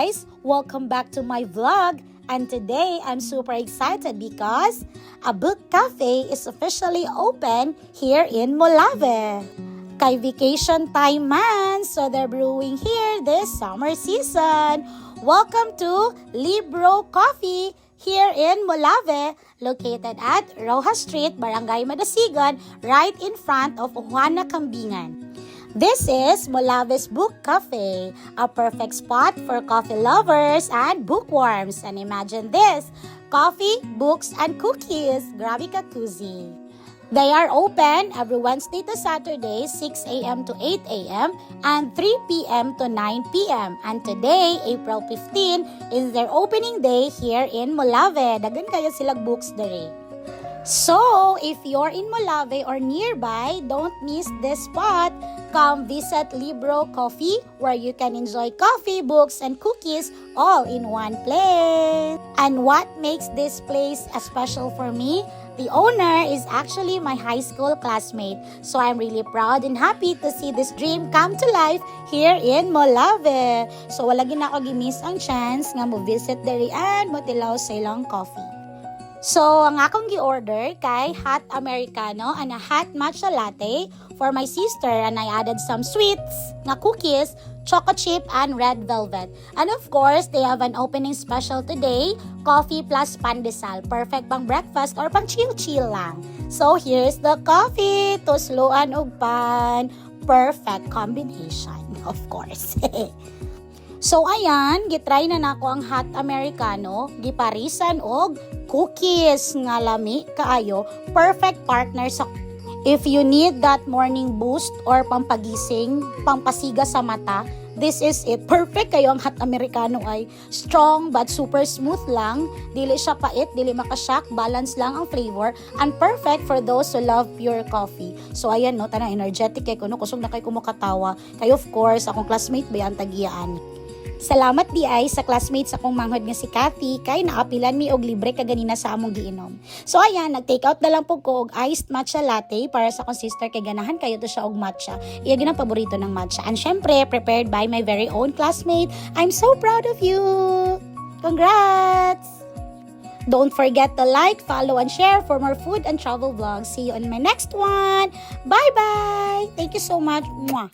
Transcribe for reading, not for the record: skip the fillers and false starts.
guys! Welcome back to my vlog. And today, I'm super excited because a book cafe is officially open here in Molave. Kay vacation time man, so they're brewing here this summer season. Welcome to Libro Coffee here in Molave, located at Rojas Street, Barangay Madasigan, right in front of Juana Kambingan. This is Molave's Book Cafe, a perfect spot for coffee lovers and bookworms. And imagine this, coffee, books, and cookies. Grabe ka cozy. They are open every Wednesday to Saturday, 6 a.m. to 8 a.m. and 3 p.m. to 9 p.m. And today, April 15, is their opening day here in Molave. Dagan kayo silang books dere. So, if you're in Molave or nearby, don't miss this spot. Come visit Libro Coffee, where you can enjoy coffee, books, and cookies all in one place. And what makes this place special for me? The owner is actually my high school classmate. So I'm really proud and happy to see this dream come to life here in Molave. So wala gina ako gimiss ang chance nga mo visit diri and mo tilaw sa ilang coffee. So, ang akong gi-order kay hot americano and a hot matcha latte for my sister, and I added some sweets na cookies, choco chip, and red velvet. And of course, they have an opening special today, coffee plus pandesal. Perfect pang breakfast or pang chill-chill lang. So, here's the coffee, tusluan og pan. Perfect combination, of course. So ayan, gitry na nako ang hot americano, giparisan og cookies nga lami kaayo, perfect partner sa if you need that morning boost or pampagising, pampasiga sa mata. This is it. Perfect kayo ang hot americano ay strong but super smooth lang. Dili siya pait, dili makashock, balance lang ang flavor, and perfect for those who love pure coffee. So ayan no, tanang energetic kay kuno kusog na kay kumukatawa. Kayo of course, akong classmate ba yan tagiyaan. Salamat di ay sa classmates akong manghod nga si Cathy kay naapilan mi og libre kaganina sa among giinom. So ayan, nag-take out na lang po ko og iced matcha latte para sa akong sister kay ganahan kayo to siya og matcha. Iya ginang paborito ng matcha. And syempre, prepared by my very own classmate. I'm so proud of you! Congrats! Don't forget to like, follow, and share for more food and travel vlogs. See you on my next one. Bye-bye! Thank you so much. Mwah!